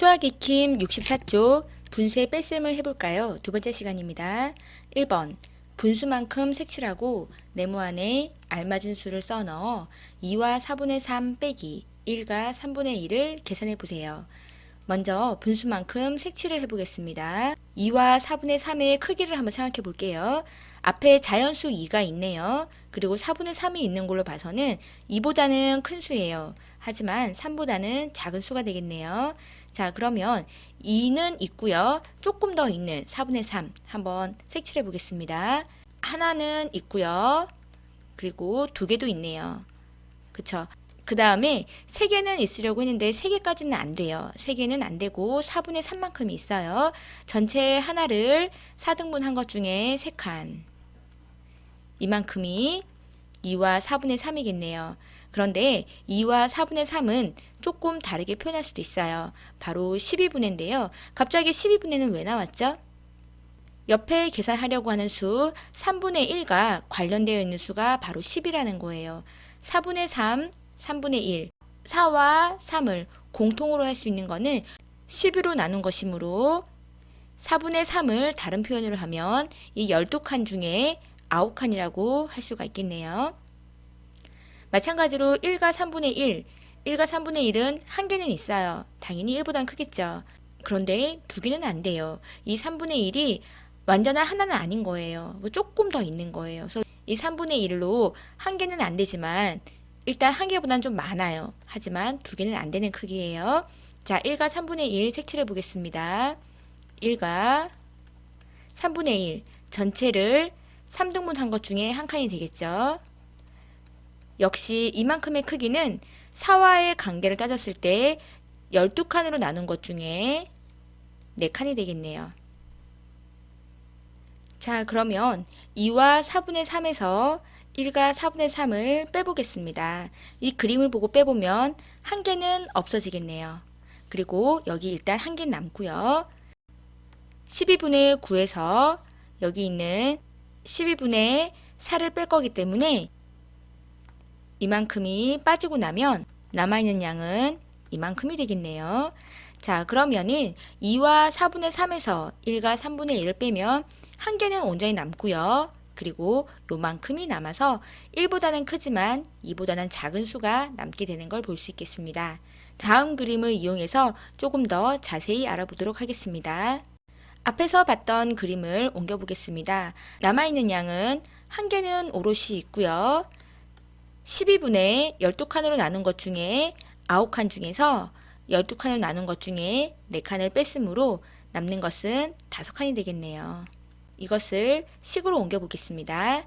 수학 익힘 64쪽 분수의 뺄셈을 해볼까요? 두 번째 시간입니다. 1번 분수만큼 색칠하고 네모 안에 알맞은 수를 써넣어 2와 4분의 3 빼기 1과 3분의 1을 계산해 보세요. 먼저 분수만큼 색칠을 해보겠습니다. 2와 4분의 3의 크기를 한번 생각해 볼게요. 앞에 자연수 2가 있네요. 그리고 4분의 3이 있는 걸로 봐서는 2보다는 큰 수예요. 하지만 3보다는 작은 수가 되겠네요. 자, 그러면 2는 있고요. 조금 더 있는 4분의 3 한번 색칠해 보겠습니다. 하나는 있고요. 그리고 두 개도 있네요. 그쵸? 그 다음에 3개는 있으려고 했는데 3개까지는 안 돼요. 3개는 안 되고 4분의 3만큼이 있어요. 전체 하나를 4등분 한 것 중에 3칸. 이만큼이 2와 4분의 3이겠네요. 그런데 2와 4분의 3은 조금 다르게 표현할 수도 있어요. 바로 12분의인데요. 갑자기 12분의는 왜 나왔죠? 옆에 계산하려고 하는 수 3분의 1과 관련되어 있는 수가 바로 10이라는 거예요. 4분의 3, 3분의 1, 4와 3을 공통으로 할 수 있는 거는 12로 나눈 것이므로 4분의 3을 다른 표현으로 하면 이 12칸 중에 9칸이라고 할 수가 있겠네요. 마찬가지로 1과 3분의 1, 1과 3분의 1은 한 개는 있어요. 당연히 1보단 크겠죠. 그런데 두 개는 안 돼요. 이 3분의 1이 완전한 하나는 아닌 거예요. 조금 더 있는 거예요. 그래서 이 3분의 1로 한 개는 안 되지만 일단 한 개보다는 좀 많아요. 하지만 두 개는 안 되는 크기예요. 자, 1과 3분의 1 색칠해 보겠습니다. 1과 3분의 1 전체를 3등분 한 것 중에 한 칸이 되겠죠. 역시 이만큼의 크기는 4와의 관계를 따졌을 때 12칸으로 나눈 것 중에 4칸이 되겠네요. 자, 그러면 2와 4분의 3에서 1과 4분의 3을 빼보겠습니다. 이 그림을 보고 빼보면 한 개는 없어지겠네요. 그리고 여기 일단 한 개 남고요. 12분의 9에서 여기 있는 12분의 4를 뺄 거기 때문에 이만큼이 빠지고 나면 남아있는 양은 이만큼이 되겠네요. 자, 그러면은 2와 4분의 3에서 1과 3분의 1을 빼면 한 개는 온전히 남고요. 그리고 요만큼이 남아서 1보다는 크지만 2보다는 작은 수가 남게 되는 걸 볼 수 있겠습니다. 다음 그림을 이용해서 조금 더 자세히 알아보도록 하겠습니다. 앞에서 봤던 그림을 옮겨보겠습니다. 남아있는 양은 한 개는 오롯이 있고요. 12분의 12칸으로 나눈 것 중에 9칸 중에서 12칸으로 나눈 것 중에 4칸을 뺐으므로 남는 것은 5칸이 되겠네요. 이것을 식으로 옮겨보겠습니다.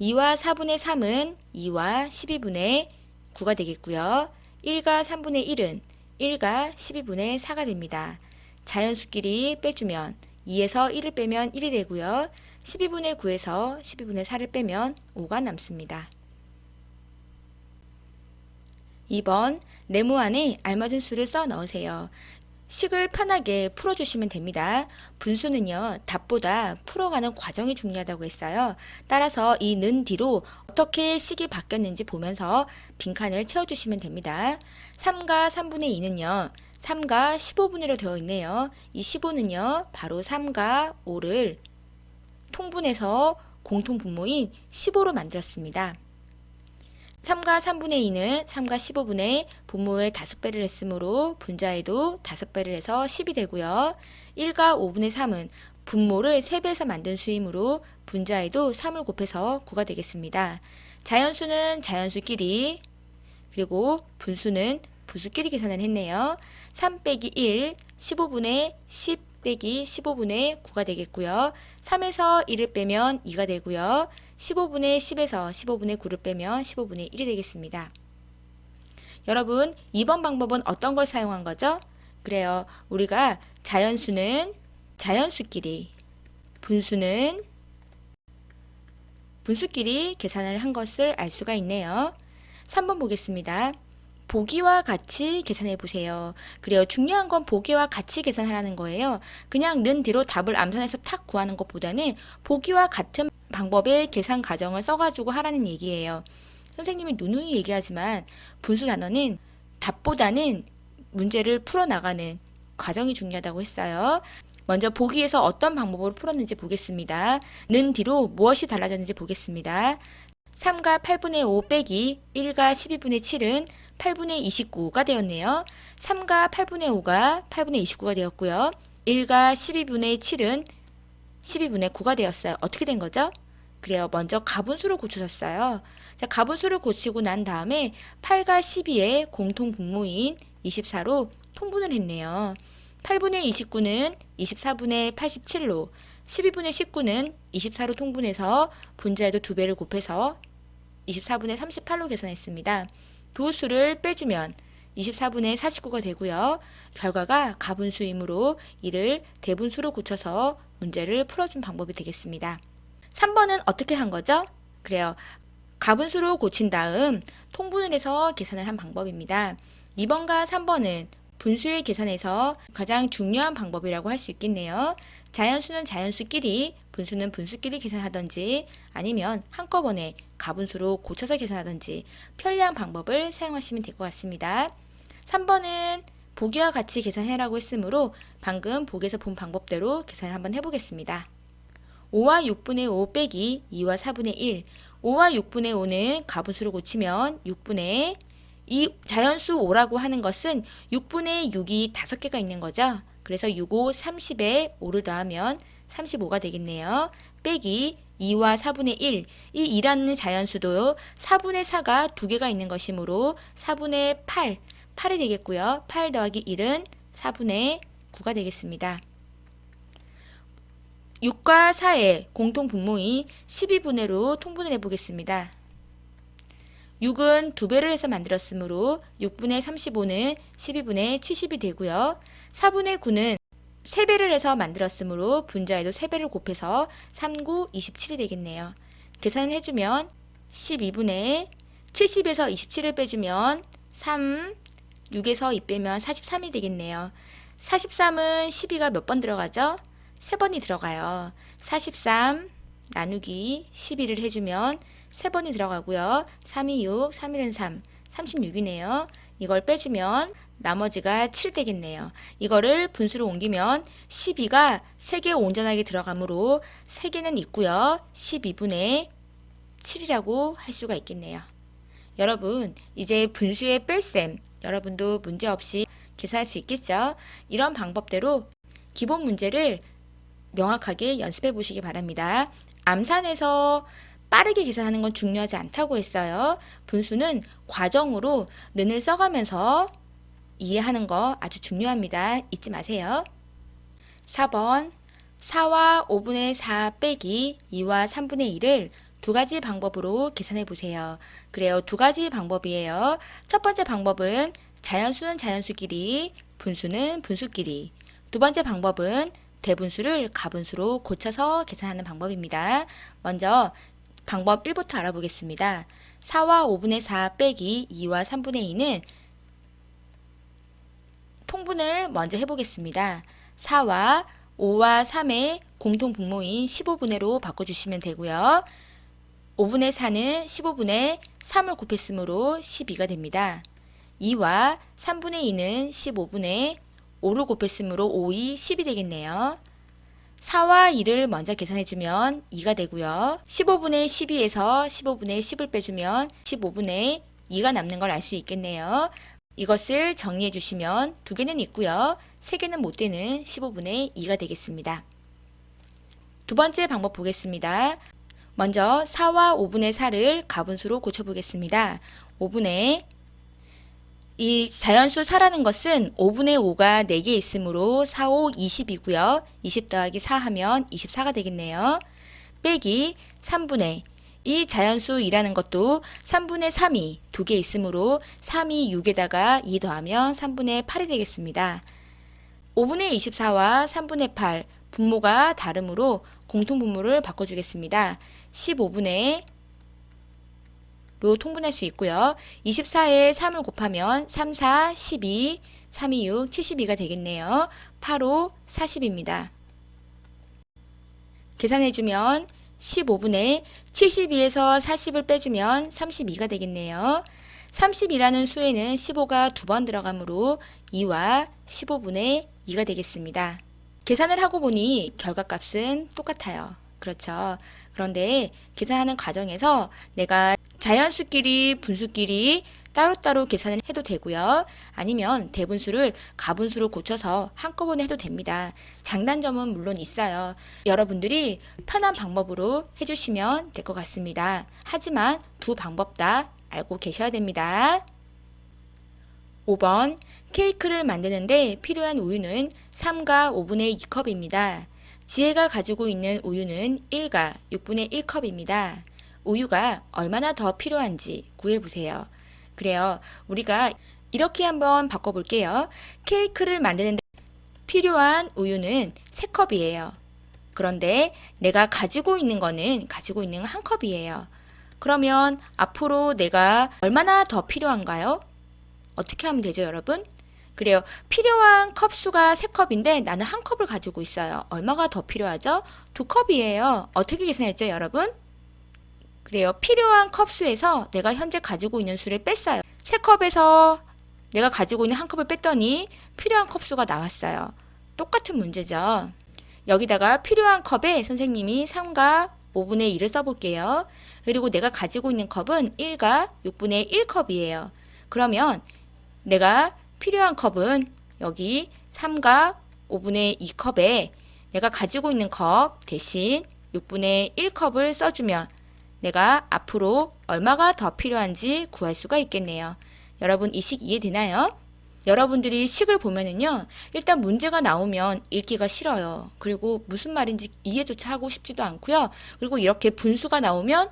2와 4분의 3은 2와 12분의 9가 되겠고요. 1과 3분의 1은 1과 12분의 4가 됩니다. 자연수끼리 빼주면 2에서 1을 빼면 1이 되고요. 12분의 9에서 12분의 4를 빼면 5가 남습니다. 2번 네모 안에 알맞은 수를 써 넣으세요. 식을 편하게 풀어주시면 됩니다. 분수는요, 답보다 풀어가는 과정이 중요하다고 했어요. 따라서 이 는 뒤로 어떻게 식이 바뀌었는지 보면서 빈칸을 채워주시면 됩니다. 3과 3분의 2는요, 3과 15분의로 되어 있네요. 이 15는요, 바로 3과 5를 통분해서 공통분모인 15로 만들었습니다. 3과 3분의 2는 3과 15분의 분모의 5배를 했으므로 분자에도 5배를 해서 10이 되고요. 1과 5분의 3은 분모를 3배에서 만든 수이므로 분자에도 3을 곱해서 9가 되겠습니다. 자연수는 자연수끼리, 그리고 분수는 분수끼리 계산을 했네요. 3 빼기 1, 15분의 10 빼기 15분의 9가 되겠고요. 3에서 1을 빼면 2가 되고요. 15분의 10에서 15분의 9를 빼면 15분의 1이 되겠습니다. 여러분, 이번 방법은 어떤 걸 사용한 거죠? 그래요. 우리가 자연수는 자연수끼리, 분수는 분수끼리 계산을 한 것을 알 수가 있네요. 3번 보겠습니다. 보기와 같이 계산해 보세요. 그래요. 중요한 건 보기와 같이 계산하라는 거예요. 그냥 는 뒤로 답을 암산해서 탁 구하는 것보다는 보기와 같은 방법의 계산 과정을 써가지고 하라는 얘기예요. 선생님이 누누이 얘기하지만 분수 단어는 답보다는 문제를 풀어나가는 과정이 중요하다고 했어요. 먼저 보기에서 어떤 방법으로 풀었는지 보겠습니다. 는 뒤로 무엇이 달라졌는지 보겠습니다. 3과 8분의 5 빼기 1과 12분의 7은 8분의 29가 되었네요. 3과 8분의 5가 8분의 29가 되었고요. 1과 12분의 7은 12분의 9가 되었어요. 어떻게 된 거죠? 그래요. 먼저 가분수를 고쳐줬어요. 자, 가분수를 고치고 난 다음에 8과 12의 공통 분모인 24로 통분을 했네요. 8분의 29는 24분의 87로, 12분의 19는 24로 통분해서 분자에도 2배를 곱해서 24분의 38로 계산했습니다. 두 수를 빼주면 24분의 49가 되고요. 결과가 가분수이므로 이를 대분수로 고쳐서 문제를 풀어준 방법이 되겠습니다. 3번은 어떻게 한 거죠? 그래요. 가분수로 고친 다음 통분을 해서 계산을 한 방법입니다. 2번과 3번은 분수의 계산에서 가장 중요한 방법이라고 할 수 있겠네요. 자연수는 자연수끼리, 분수는 분수끼리 계산하든지 아니면 한꺼번에 가분수로 고쳐서 계산하든지 편리한 방법을 사용하시면 될 것 같습니다. 3번은 보기와 같이 계산해라고 했으므로 방금 보기에서 본 방법대로 계산을 한번 해보겠습니다. 5와 6분의 5 빼기 2와 4분의 1. 5와 6분의 5는 가분수로 고치면 6분의 이 자연수 5라고 하는 것은 6분의 6이 5개가 있는 거죠. 그래서 6, 5, 30에 5를 더하면 35가 되겠네요. 빼기 2와 4분의 1. 이 2라는 자연수도 4분의 4가 2개가 있는 것이므로 4분의 8이 되겠고요. 8 더하기 1은 4분의 9가 되겠습니다. 6과 4의 공통 분모인 12분의로 통분을 해보겠습니다. 6은 2배를 해서 만들었으므로 6분의 35는 12분의 70이 되고요. 4분의 9는 3배를 해서 만들었으므로 분자에도 3배를 곱해서 3, 9, 27이 되겠네요. 계산을 해주면 12분의 70에서 27을 빼주면 3, 6에서 2 빼면 43이 되겠네요. 43은 12가 몇 번 들어가죠? 3번이 들어가요. 43 나누기 12를 해주면 3번이 들어가고요. 3이 6, 3일은 3, 36이네요. 이걸 빼주면 나머지가 7 되겠네요. 이거를 분수로 옮기면 12가 3개 온전하게 들어가므로 3개는 있고요. 12분의 7이라고 할 수가 있겠네요. 여러분, 이제 분수의 뺄셈 여러분도 문제없이 계산할 수 있겠죠? 이런 방법대로 기본 문제를 명확하게 연습해 보시기 바랍니다. 암산에서 빠르게 계산하는 건 중요하지 않다고 했어요. 분수는 과정으로 는을 써가면서 이해하는 거 아주 중요합니다. 잊지 마세요. 4번 4와 5분의 4 빼기 2와 3분의 1을 두 가지 방법으로 계산해 보세요. 그래요. 두 가지 방법이에요. 첫 번째 방법은 자연수는 자연수끼리, 분수는 분수끼리. 두 번째 방법은 대분수를 가분수로 고쳐서 계산하는 방법입니다. 먼저 방법 1부터 알아보겠습니다. 4와 5분의 4 빼기 2와 3분의 2는 통분을 먼저 해보겠습니다. 4와 5와 3의 공통 분모인 15분의로 바꿔주시면 되고요. 5분의 4는 15분의 3을 곱했으므로 12가 됩니다. 2와 3분의 2는 15분의 5를 곱했으므로 5이 10이 되겠네요. 4와 2를 먼저 계산해주면 2가 되고요. 15분의 12에서 15분의 10을 빼주면 15분의 2가 남는 걸 알 수 있겠네요. 이것을 정리해 주시면 2개는 있고요. 3개는 못 되는 15분의 2가 되겠습니다. 두 번째 방법 보겠습니다. 먼저 4와 5분의 4를 가분수로 고쳐보겠습니다. 5분의 이 자연수 4라는 것은 5분의 5가 4개 있으므로 4, 5, 20이고요. 20 더하기 4 하면 24가 되겠네요. 빼기 3분의 이 자연수 2라는 것도 3분의 3이 2개 있으므로 3이 6에다가 2 더하면 3분의 8이 되겠습니다. 5분의 24와 3분의 8 분모가 다르므로 공통분모를 바꿔주겠습니다. 15분의 로 통분할 수 있고요. 24에 3을 곱하면 3, 4, 12, 3, 2, 6, 72가 되겠네요. 8, 5, 40입니다. 계산해주면 15분의 72에서 40을 빼주면 32가 되겠네요. 30이라는 수에는 15가 두 번 들어가므로 2와 15분의 2가 되겠습니다. 계산을 하고 보니 결과값은 똑같아요. 그렇죠. 그런데 계산하는 과정에서 내가 자연수끼리 분수끼리 따로따로 계산을 해도 되고요. 아니면 대분수를 가분수로 고쳐서 한꺼번에 해도 됩니다. 장단점은 물론 있어요. 여러분들이 편한 방법으로 해주시면 될 것 같습니다. 하지만 두 방법 다 알고 계셔야 됩니다. 5번 케이크를 만드는데 필요한 우유는 3과 5분의 2컵입니다. 지혜가 가지고 있는 우유는 1과 6분의 1컵입니다. 우유가 얼마나 더 필요한지 구해보세요. 그래요. 우리가 이렇게 한번 바꿔볼게요. 케이크를 만드는데 필요한 우유는 3컵이에요. 그런데 내가 가지고 있는 거는 가지고 있는 한 컵이에요. 그러면 앞으로 내가 얼마나 더 필요한가요? 어떻게 하면 되죠, 여러분? 그래요. 필요한 컵수가 3컵인데 나는 한 컵을 가지고 있어요. 얼마가 더 필요하죠? 2컵이에요. 어떻게 계산했죠, 여러분? 그래요. 필요한 컵수에서 내가 현재 가지고 있는 수를 뺐어요. 3컵에서 내가 가지고 있는 한 컵을 뺐더니 필요한 컵수가 나왔어요. 똑같은 문제죠. 여기다가 필요한 컵에 선생님이 3과 5분의 2를 써볼게요. 그리고 내가 가지고 있는 컵은 1과 6분의 1컵이에요. 그러면 내가 필요한 컵은 여기 3과 5분의 2컵에 내가 가지고 있는 컵 대신 6분의 1컵을 써주면 내가 앞으로 얼마가 더 필요한지 구할 수가 있겠네요. 여러분 이 식 이해되나요? 여러분들이 식을 보면은요, 일단 문제가 나오면 읽기가 싫어요. 그리고 무슨 말인지 이해조차 하고 싶지도 않고요. 그리고 이렇게 분수가 나오면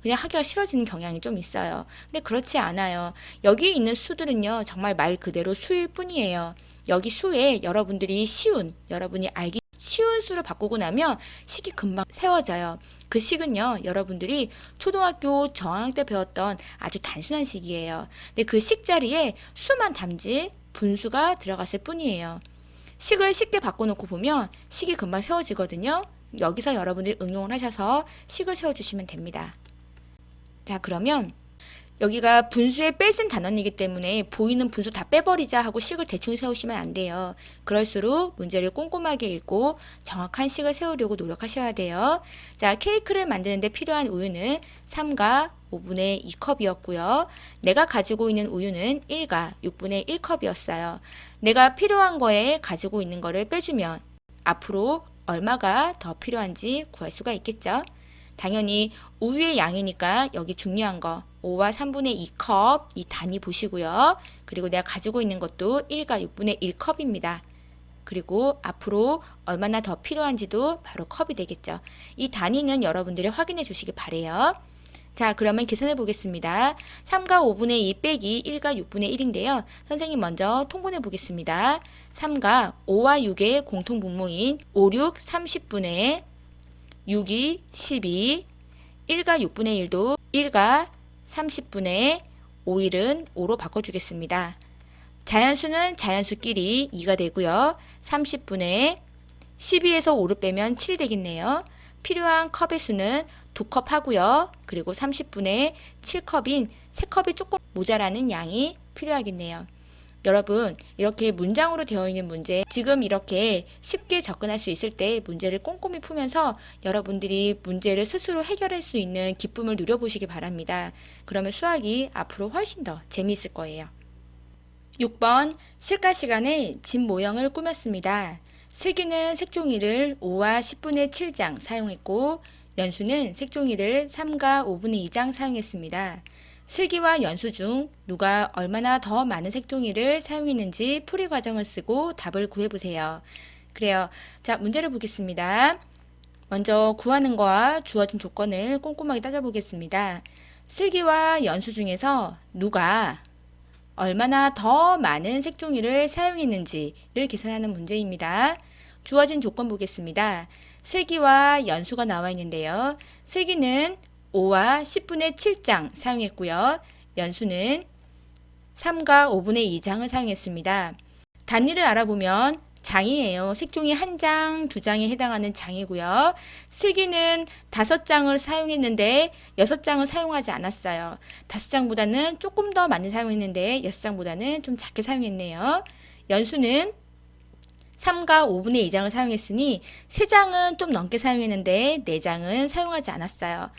그냥 하기가 싫어지는 경향이 좀 있어요. 근데 그렇지 않아요. 여기 있는 수들은요, 정말 말 그대로 수일 뿐이에요. 여기 수에 여러분들이 여러분이 알기 쉬운 수를 바꾸고 나면 식이 금방 세워져요. 그 식은요, 여러분들이 초등학교 저학년 때 배웠던 아주 단순한 식이에요. 근데 그 식 자리에 수만 담지 분수가 들어갔을 뿐이에요. 식을 쉽게 바꿔놓고 보면 식이 금방 세워지거든요. 여기서 여러분들이 응용을 하셔서 식을 세워주시면 됩니다. 자, 그러면 여기가 분수에 뺄쓴 단원이기 때문에 보이는 분수 다 빼버리자 하고 식을 대충 세우시면 안 돼요. 그럴수록 문제를 꼼꼼하게 읽고 정확한 식을 세우려고 노력하셔야 돼요. 자, 케이크를 만드는데 필요한 우유는 3과 5분의 2컵이었고요. 내가 가지고 있는 우유는 1과 6분의 1컵이었어요. 내가 필요한 거에 가지고 있는 거를 빼주면 앞으로 얼마가 더 필요한지 구할 수가 있겠죠. 당연히 우유의 양이니까 여기 중요한 거 5와 3분의 2컵 이 단위 보시고요. 그리고 내가 가지고 있는 것도 1과 6분의 1컵입니다. 그리고 앞으로 얼마나 더 필요한지도 바로 컵이 되겠죠. 이 단위는 여러분들이 확인해 주시기 바래요. 자, 그러면 계산해 보겠습니다. 3과 5분의 2 빼기 1과 6분의 1인데요. 선생님 먼저 통분해 보겠습니다. 3과 5와 6의 공통 분모인 5, 6, 30분의 6이 12, 1과 6분의 1도 1과 30분의 5일은 5로 바꿔주겠습니다. 자연수는 자연수끼리 2가 되고요. 30분의 12에서 5를 빼면 7이 되겠네요. 필요한 컵의 수는 2컵 하고요. 그리고 30분의 7컵인 3컵이 조금 모자라는 양이 필요하겠네요. 여러분, 이렇게 문장으로 되어 있는 문제, 지금 이렇게 쉽게 접근할 수 있을 때 문제를 꼼꼼히 풀면서 여러분들이 문제를 스스로 해결할 수 있는 기쁨을 누려보시기 바랍니다. 그러면 수학이 앞으로 훨씬 더 재미있을 거예요. 6번 실가 시간에 집 모형을 꾸몄습니다. 슬기는 색종이를 5와 10분의 7장 사용했고 연수는 색종이를 3과 5분의 2장 사용했습니다. 슬기와 연수 중 누가 얼마나 더 많은 색종이를 사용했는지 풀이 과정을 쓰고 답을 구해보세요. 그래요. 자, 문제를 보겠습니다. 먼저 구하는 거와 주어진 조건을 꼼꼼하게 따져보겠습니다. 슬기와 연수 중에서 누가 얼마나 더 많은 색종이를 사용했는지를 계산하는 문제입니다. 주어진 조건 보겠습니다. 슬기와 연수가 나와 있는데요. 슬기는 5와 10분의 7장 사용했고요. 연수는 3과 5분의 2장을 사용했습니다. 단위를 알아보면 장이에요. 색종이 한 장, 두 장에 해당하는 장이고요. 슬기는 5장을 사용했는데 6장을 사용하지 않았어요. 5장보다는 조금 더 많이 사용했는데 6장보다는 좀 작게 사용했네요. 연수는 3과 5분의 2장을 사용했으니 3장은 좀 넘게 사용했는데 4장은 사용하지 않았어요.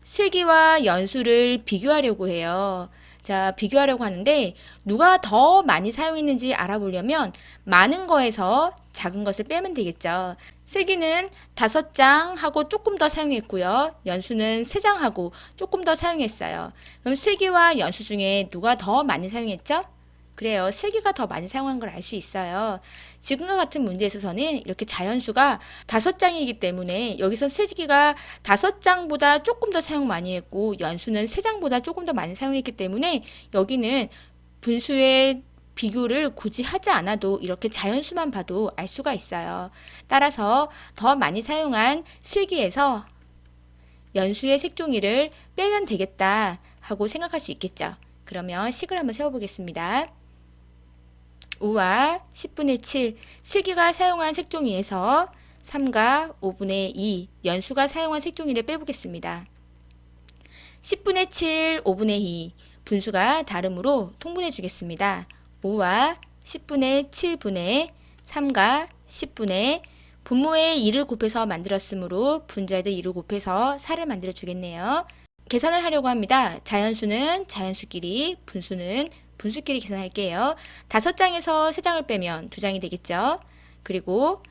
슬기와 연수를 비교하려고 해요. 자, 비교하려고 하는데 누가 더 많이 사용했는지 알아보려면 많은 거에서 작은 것을 빼면 되겠죠. 슬기는 5장 하고 조금 더 사용했고요. 연수는 3장 하고 조금 더 사용했어요. 그럼 슬기와 연수 중에 누가 더 많이 사용했죠? 그래요. 슬기가 더 많이 사용한 걸 알 수 있어요. 지금과 같은 문제에 있어서는 이렇게 자연수가 5장이기 때문에 여기서 슬기가 5장보다 조금 더 사용 많이 했고 연수는 3장보다 조금 더 많이 사용했기 때문에 여기는 분수의 비교를 굳이 하지 않아도 이렇게 자연수만 봐도 알 수가 있어요. 따라서 더 많이 사용한 슬기에서 연수의 색종이를 빼면 되겠다 하고 생각할 수 있겠죠. 그러면 식을 한번 세워보겠습니다. 5와 10분의 7, 슬기가 사용한 색종이에서 3과 5분의 2, 연수가 사용한 색종이를 빼보겠습니다. 10분의 7, 5분의 2, 분수가 다름으로 통분해 주겠습니다. 5와 10분의 7분의 3과 10분의 분모에 2를 곱해서 만들었으므로 분자에다 2를 곱해서 4를 만들어 주겠네요. 계산을 하려고 합니다. 자연수는 자연수끼리, 분수는 분수끼리 계산할게요. 5장에서 3장을 빼면 2장이 되겠죠. 그리고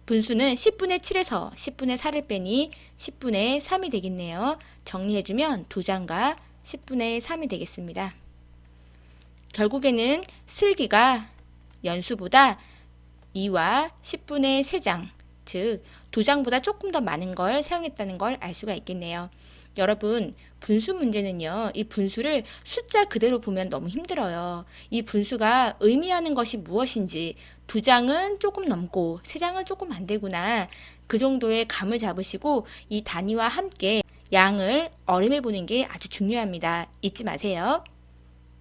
분수는 10분의 7에서 10분의 4를 빼니 10분의 3이 되겠네요. 정리해주면 2장과 10분의 3이 되겠습니다. 결국에는 슬기가 연수보다 2와 10분의 3장, 즉 2장보다 조금 더 많은 걸 사용했다는 걸 알 수가 있겠네요. 여러분, 분수 문제는요, 이 분수를 숫자 그대로 보면 너무 힘들어요. 이 분수가 의미하는 것이 무엇인지, 2장은 조금 넘고 3장은 조금 안 되구나, 그 정도의 감을 잡으시고 이 단위와 함께 양을 어림해 보는 게 아주 중요합니다. 잊지 마세요.